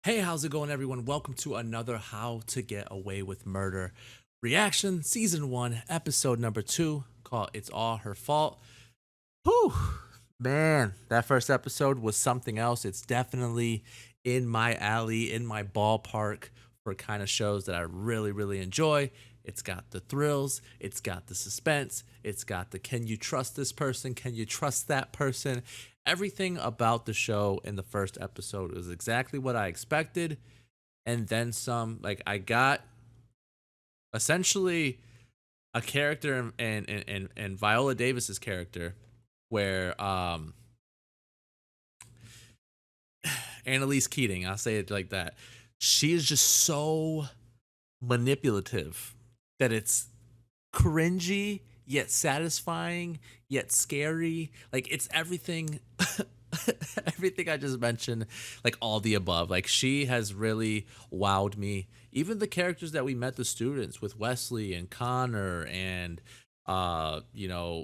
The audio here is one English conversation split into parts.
Hey, how's it going, everyone? Welcome to another How to Get Away with Murder reaction, season 1, episode number 2, called It's All Her Fault. Whew, man, that first episode was something else. It's definitely in my alley, in my ballpark for kind of shows that I really enjoy. It's got the thrills, it's got the suspense, it's got the can you trust this person, can you trust that person. Everything about the show in the first episode is exactly what I expected, and then some. Like, I got essentially a character and Viola Davis's character where Annalise Keating, I'll say it like that. She is just so manipulative that it's cringy yet satisfying yet scary. Like, it's everything everything I just mentioned, like all the above. Like, she has really wowed me. Even the characters that we met, the students with Wesley and Connor and Michaela.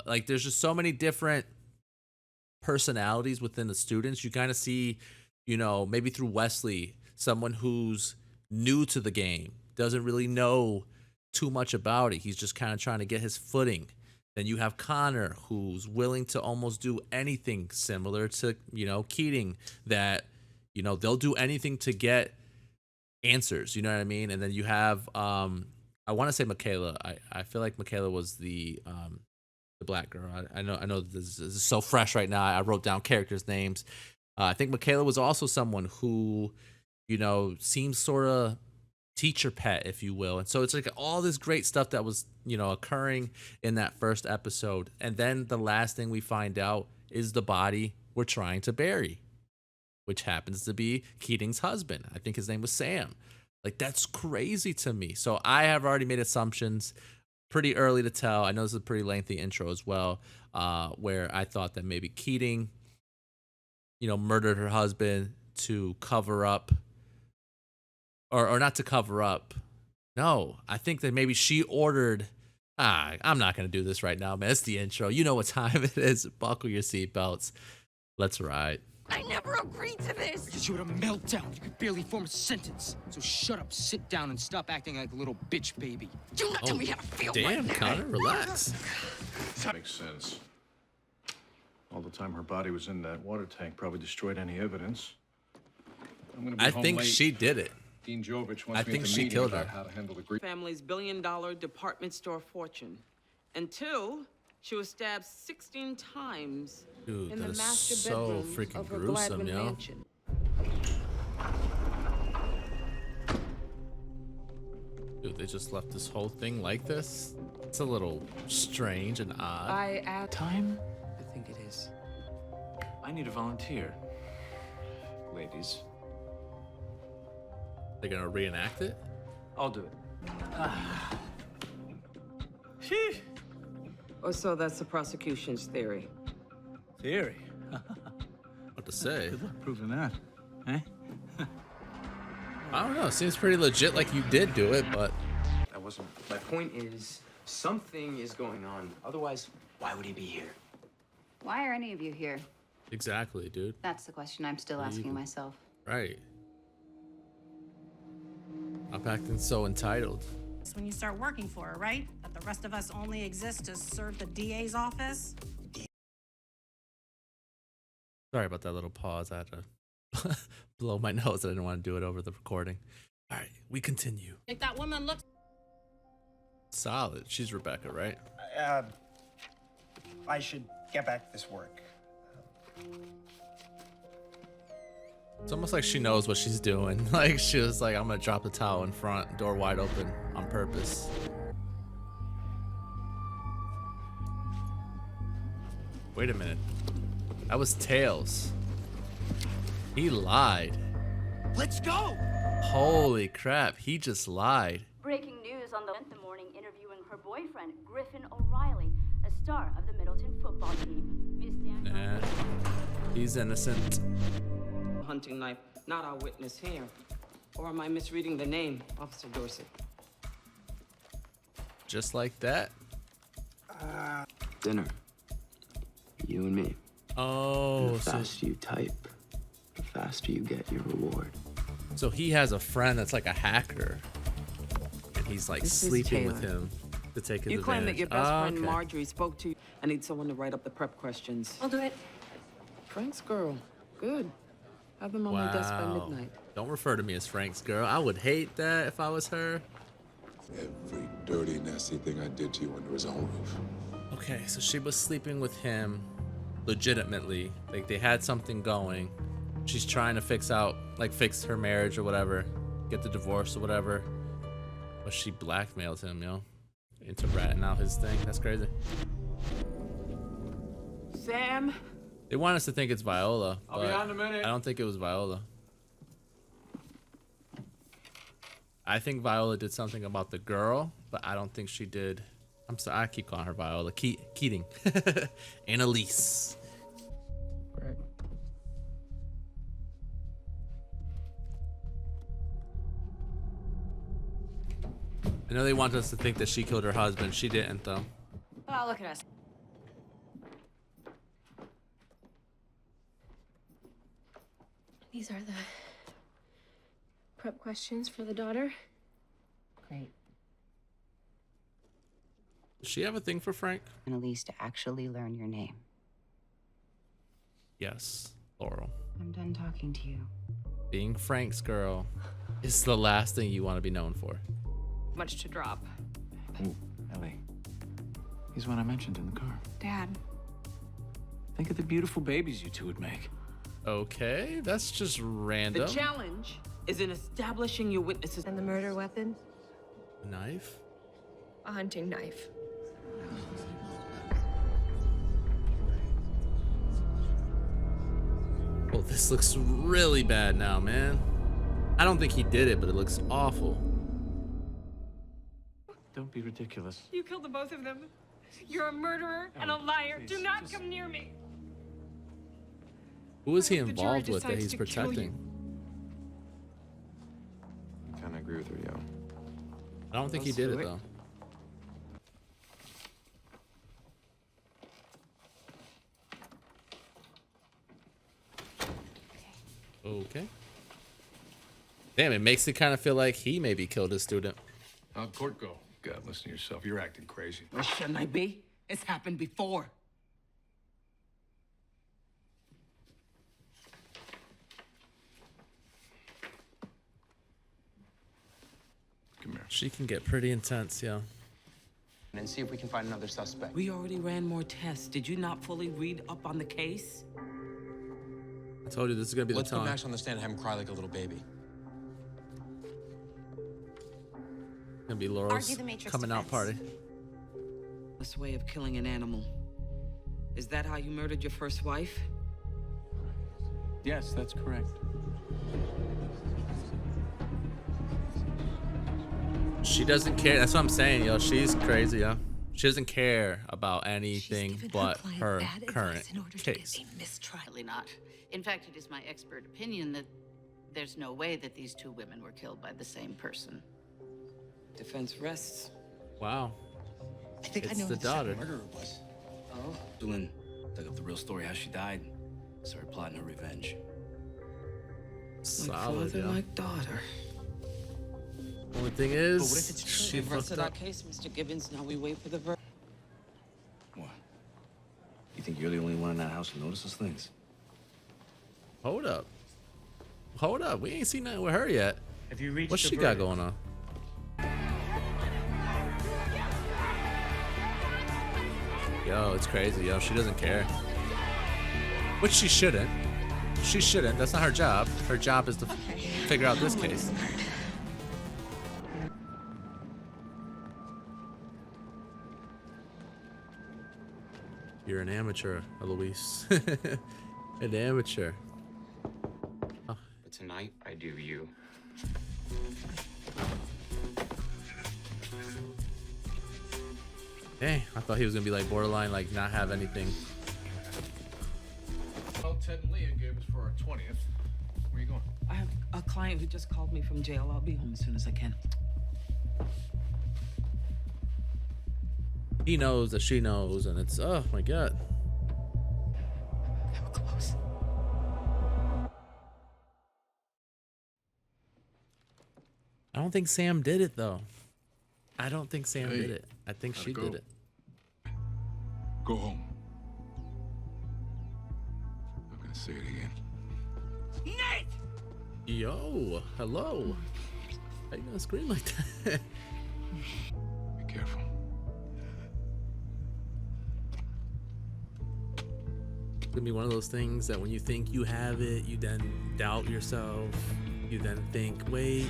Like, there's just so many different personalities within the students. You kind of see, maybe through Wesley, someone who's new to the game, doesn't really know too much about it. He's just kind of trying to get his footing. Then you have Connor, who's willing to almost do anything, similar to, Keating, that, they'll do anything to get answers, you know what I mean? And then you have, I want to say Michaela. I feel like Michaela was the black girl. I know this is so fresh right now. I wrote down characters' names. I think Michaela was also someone who, seems sort of teacher pet, if you will. And so it's like all this great stuff that was, occurring in that first episode. And then the last thing we find out is the body we're trying to bury, which happens to be Keating's husband. I think his name was Sam. Like, that's crazy to me. So I have already made assumptions. Pretty early to tell. I know this is a pretty lengthy intro as well, where I thought that maybe Keating, murdered her husband to cover up, or not to cover up. No, I think that maybe she ordered. I'm not gonna do this right now, man. It's the intro. You know what time it is. Buckle your seatbelts. Let's ride. I never agreed to this! Because you had a meltdown. You could barely form a sentence. So shut up, sit down, and stop acting like a little bitch baby. Do not tell me how to feel. Damn, Connor, relax. Makes sense. All the time her body was in that water tank probably destroyed any evidence. I'm gonna be I home think late. she did it. Dean Jovich wants I me think at the she meeting killed about her. how to handle the grief. Family's billion-dollar department store fortune. And 2, she was stabbed 16 times Dude, in that the is master so bedroom freaking of her gruesome, Gladwin yo. mansion. Dude, they just left this whole thing like this. It's a little strange and odd. I asked. Time? I think it is. I need a volunteer. Ladies. They're gonna reenact it. I'll do it. Sheesh. Or so that's the prosecution's theory. Theory. What to say? Good luck proving that. Eh? I don't know. It seems pretty legit, like you did do it, but That wasn't. My point is, something is going on. Otherwise, why would he be here? Why are any of you here? exactly, dude. That's the question I'm still asking myself. Right. I'm acting so entitled. It's when you start working for her, right? That the rest of us only exist to serve the DA's office? Sorry about that little pause. I had to blow my nose. I didn't want to do it over the recording. All right, we continue. Like that woman looks. Solid. She's Rebecca, right? I should get back to this work. It's almost like she knows what she's doing. Like, she was like, I'm gonna drop the towel in front, door wide open on purpose. Wait a minute. That was Tails. He lied. Let's go! Holy crap, he just lied. Breaking news on the morning interviewing her boyfriend, Griffin O'Reilly, a star of the Middleton football team. Miss Dan. Nah, he's innocent. Hunting knife, not our witness here. Or am I misreading the name, Officer Dorsey? Just like that. Dinner. You and me. Oh, The so fast you type, the faster you get your reward. So he has a friend that's like a hacker, and he's like This is sleeping with Taylor. him to take his You claim that advantage. your best friend Okay. Marjorie spoke to you. I need someone to write up the prep questions. I'll do it. Frank's girl. Good. Have them on my desk by Wow. midnight. Don't refer to me as Frank's girl. I would hate that if I was her. Every dirty, nasty thing I did to you under his own roof. Okay, so she was sleeping with him legitimately. Like they had something going. She's trying to fix her marriage or whatever, get the divorce or whatever. But she blackmailed him, into ratting out his thing. That's crazy. Sam? They want us to think it's Viola. I'll be but out in a minute. I don't think it was Viola. I think Viola did something about the girl, but I don't think she did. I'm sorry, I keep calling her Viola. Keating. Annalise. Right. I know they want us to think that she killed her husband. She didn't, though. Oh, look at us. These are the prep questions for the daughter. Great. Does she have a thing for Frank? Annalise, to actually learn your name. Yes, Laurel. I'm done talking to you. Being Frank's girl is the last thing you want to be known for. Much to drop. Ooh, Ellie. He's one I mentioned in the car. Dad. Think of the beautiful babies you two would make. Okay, that's just The random. challenge is in establishing your witnesses. And the murder weapon? Knife? A hunting knife. Oh, this looks really bad now, man. I don't think he did it, but it looks awful. Don't be ridiculous. You killed the both of them. You're a murderer and a liar. please, Do not just- come near me. Who is he The jury involved with that decides he's to kill you. protecting? I kind of agree with her, yo. I don't think he Let's did do it, it. though. Okay. Damn, it makes it kind of feel like he maybe killed his student. How'd court go? God, listen to yourself. You're acting crazy. Or shouldn't I be? It's happened before. Come here. She can get pretty intense, yo. And see if we can find another suspect. We already ran more tests. Did you not fully read up on the case? I told you this is gonna be Let's the put time. Max on the stand and have him cry like a little baby. Gonna be Laurel's Argue the Matrix coming out defense. party. This way of killing an animal. Is that how you murdered your first wife? Yes, that's correct. She doesn't care. That's what I'm saying, yo. She's crazy, yo. She doesn't care about anything but her current case. Mistrial not. In fact, it is my expert opinion that there's no way that these two women were killed by the same person. Defense rests. Wow. I think It's I know the who the second daughter. murderer was. Oh? Lynn dug up the real story how she died. Started plotting her revenge. Solid, Father, yo. like daughter. Only thing But is, what if it's true? she We've rested fucked our up. case, Mr. Gibbons. Now we wait for the verdict. What? You think you're the only one in that house who notices things? Hold up. Hold up. We ain't seen nothing with her yet. Have you reached What's the she got verdict? going on? Yo, it's crazy, yo. She doesn't care. Which she shouldn't. She shouldn't. That's not her job. Her job is to figure out this case. You're an amateur, Eloise. An amateur. But tonight, I do you. Dang, I thought he was gonna be like borderline, like not have anything. Well, Ted and Leah gave us for our 20th. Where you going? I have a client who just called me from jail. I'll be home as soon as I can. He knows that she knows, and it's, oh my god. They were close. I don't think Sam did it though. I don't think Sam Hey, did it. I think gotta she go. did it. Go home. I'm not gonna say it again. Yo, hello. How you gonna scream like that? Be careful. It's gonna be one of those things that when you think you have it, you then doubt yourself. You then think, wait.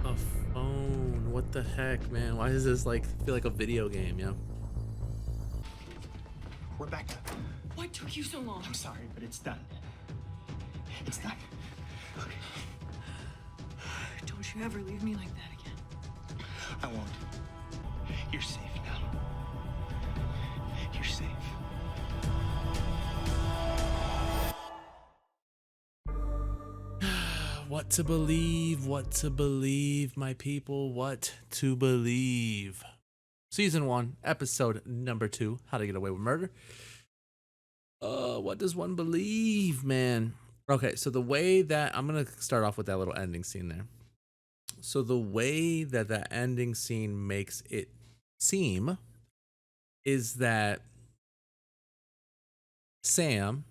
A phone. What the heck, man? Why does this like feel like a video game, yo? Rebecca, What took you so long? I'm sorry, but it's done. It's done. Don't you ever leave me like that again. I won't. You're safe now. You're safe. What to believe, my people, what to believe. Season 1, episode number 2, How to Get Away with Murder. What does one believe, man? Okay, so the way that, I'm going to start off with that little ending scene there. So the way that that ending scene makes it seem is that Sam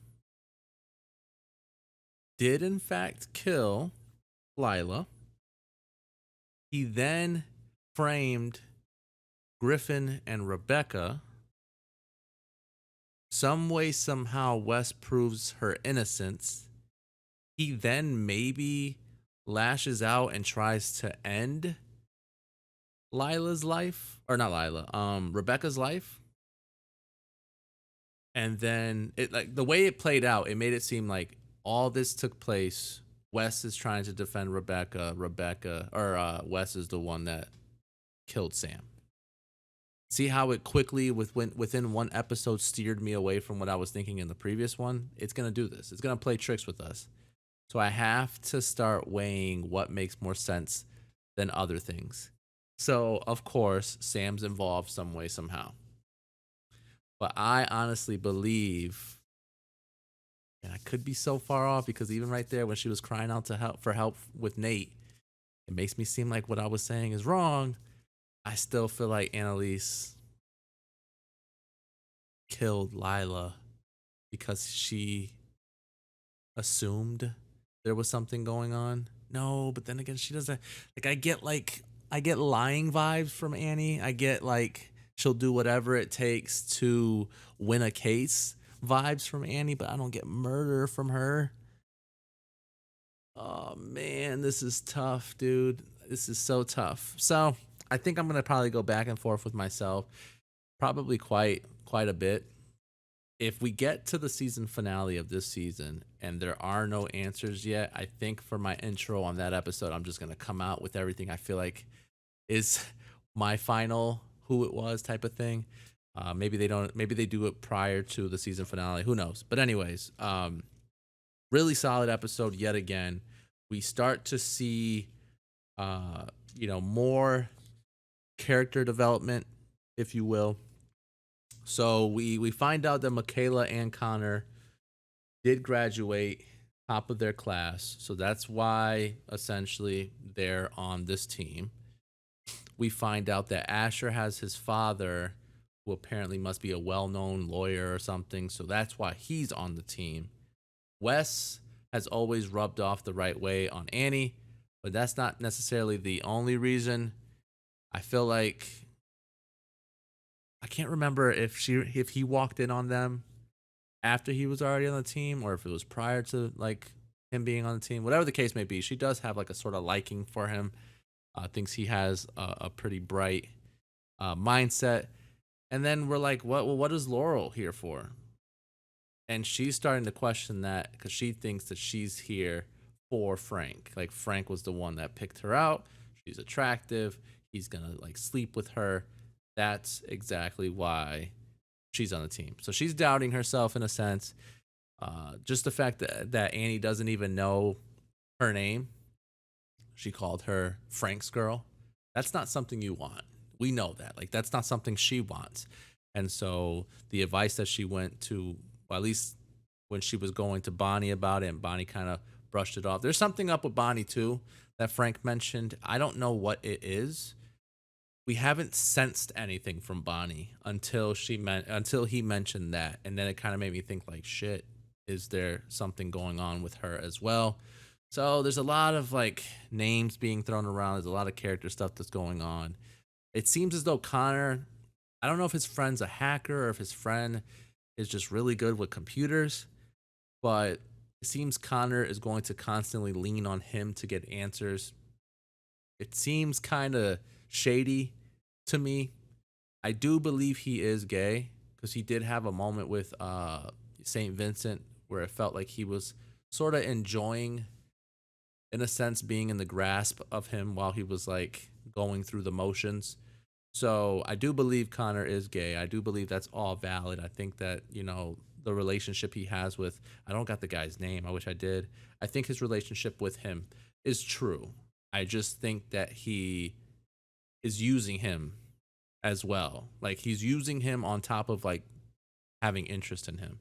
did in fact kill Lila. He then framed Griffin and Rebecca. Some way, somehow, Wes proves her innocence. He then maybe lashes out and tries to end Lila's life, or not Lila, Rebecca's life. And then it, like, the way it played out, it made it seem like all this took place. Wes is trying to defend Rebecca. Wes is the one that killed Sam. See how it quickly, within one episode, steered me away from what I was thinking in the previous one? It's going to do this. It's going to play tricks with us. So I have to start weighing what makes more sense than other things. So, of course, Sam's involved some way, somehow. But I honestly believe, and I could be so far off, because even right there when she was crying out for help with Nate, it makes me seem like what I was saying is wrong. I still feel like Annalise killed Lila because she assumed there was something going on. No, but then again, she doesn't. Like, I get lying vibes from Annie. I get like she'll do whatever it takes to win a case vibes from Annie, but I don't get murder from her. Oh man, this is tough, dude. This is so tough. So I think I'm gonna probably go back and forth with myself, probably quite a bit. If we get to the season finale of this season and there are no answers yet, I think for my intro on that episode, I'm just gonna come out with everything I feel like is my final who it was type of thing. Maybe they don't. Maybe they do it prior to the season finale. Who knows? But anyways, really solid episode yet again. We start to see, more character development, if you will. So we find out that Michaela and Connor did graduate top of their class. So that's why essentially they're on this team. We find out that Asher has his father, who apparently must be a well-known lawyer or something. So that's why he's on the team. Wes has always rubbed off the right way on Annie, but that's not necessarily the only reason. I feel like I can't remember if he walked in on them after he was already on the team or if it was prior to like him being on the team. Whatever the case may be, she does have like a sort of liking for him. Thinks he has a pretty bright mindset. And then we're like, what is Laurel here for? And she's starting to question that because she thinks that she's here for Frank. Like Frank was the one that picked her out. She's attractive. He's going to like sleep with her. That's exactly why she's on the team. So she's doubting herself in a sense. Just the fact that Annie doesn't even know her name. She called her Frank's girl. That's not something you want. We know that. Like, that's not something she wants. And so the advice that she went to, well, at least when she was going to Bonnie about it, and Bonnie kind of brushed it off. There's something up with Bonnie too that Frank mentioned. I don't know what it is. We haven't sensed anything from Bonnie until he mentioned that, and then it kind of made me think like, shit, is there something going on with her as well? So there's a lot of like names being thrown around. There's a lot of character stuff that's going on. It seems as though Connor, I don't know if his friend's a hacker or if his friend is just really good with computers, but it seems Connor is going to constantly lean on him to get answers. It seems kind of shady to me. I do believe he is gay because he did have a moment with St. Vincent where it felt like he was sort of enjoying, in a sense, being in the grasp of him while he was like going through the motions. So I do believe Connor is gay. I do believe that's all valid. I think that, you know, the relationship he has with, I don't got the guy's name. I wish I did. I think his relationship with him is true. I just think that he is using him as well. Like he's using him on top of like having interest in him.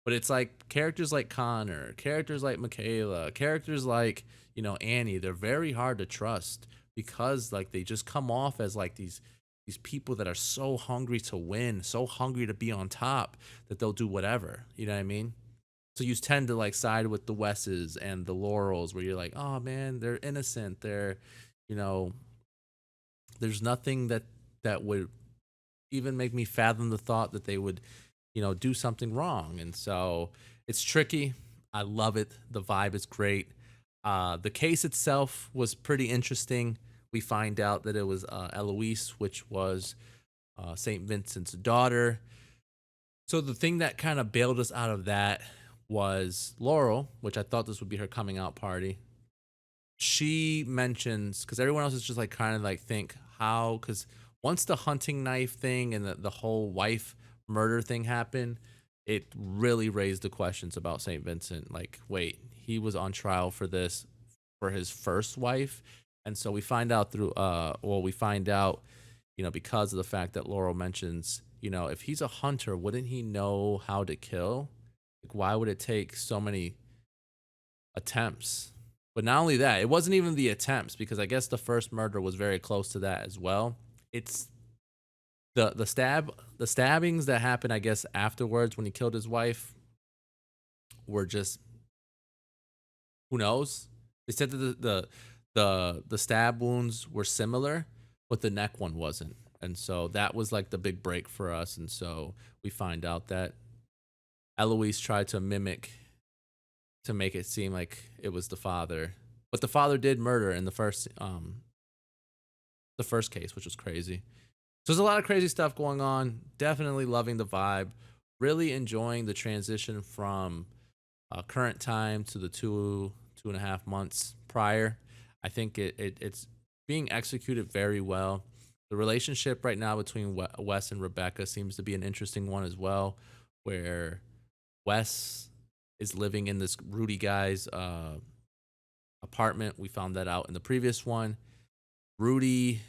But it's like characters like Connor, characters like Michaela, characters like, you know, Annie, they're very hard to trust because like they just come off as like these people that are so hungry to win, so hungry to be on top that they'll do whatever. You know what I mean? So you tend to like side with the Wesses and the Laurels where you're like, oh man, they're innocent. They're, you know, there's nothing that would even make me fathom the thought that they would, you know, do something wrong. And so it's tricky. I love it. The vibe is great. The case itself was pretty interesting. We find out that it was Eloise, which was St. Vincent's daughter. So the thing that kind of bailed us out of that was Laurel, which I thought this would be her coming out party. She mentions, because everyone else is just like kind of like think how, because once the hunting knife thing and the whole wife murder thing happened, it really raised the questions about St. Vincent. Like, wait, he was on trial for this for his first wife. And so we find out you know, because of the fact that Laurel mentions, you know, if he's a hunter, wouldn't he know how to kill? Like, why would it take so many attempts? But not only that, it wasn't even the attempts, because I guess the first murder was very close to that as well. It's the stabbings that happened, I guess, afterwards when he killed his wife were just, who knows? They said that the stab wounds were similar, but the neck one wasn't. And so that was like the big break for us. And so we find out that Eloise tried to mimic to make it seem like it was the father, but the father did murder in the first case, which was crazy. So there's a lot of crazy stuff going on. Definitely loving the vibe. Really enjoying the transition from current time to the 2.5 months prior. I think it's being executed very well. The relationship right now between Wes and Rebecca seems to be an interesting one as well, where Wes is living in this Rudy guy's apartment. We found that out in the previous one. Rudy,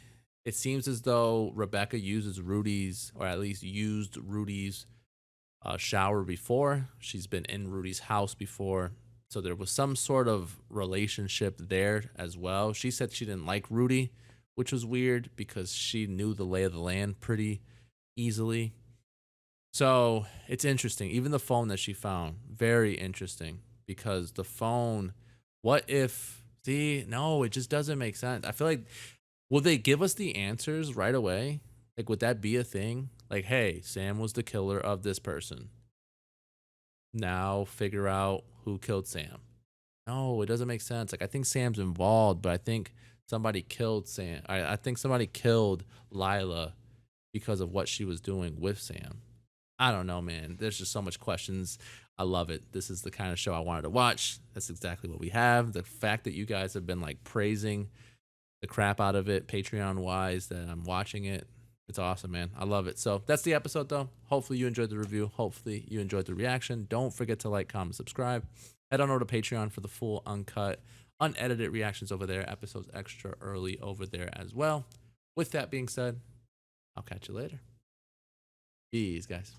it seems as though Rebecca uses Rudy's, or at least used Rudy's shower before. She's been in Rudy's house before. So there was some sort of relationship there as well. She said she didn't like Rudy, which was weird because she knew the lay of the land pretty easily. So it's interesting. Even the phone that she found, very interesting, because the phone, what if, no, it just doesn't make sense. I feel like, will they give us the answers right away? Like, would that be a thing? Like, hey, Sam was the killer of this person. Now figure out who killed Sam. No, it doesn't make sense. Like, I think Sam's involved, but I think somebody killed Sam. I think somebody killed Lila because of what she was doing with Sam. I don't know, man. There's just so much questions. I love it. This is the kind of show I wanted to watch. That's exactly what we have. The fact that you guys have been like praising the crap out of it, Patreon wise, that I'm watching it. It's awesome, man. I love it. So that's the episode, though. Hopefully you enjoyed the review. Hopefully you enjoyed the reaction. Don't forget to like, comment, subscribe. Head on over to Patreon for the full, uncut, unedited reactions over there. Episodes extra early over there as well. With that being said, I'll catch you later. Peace, guys.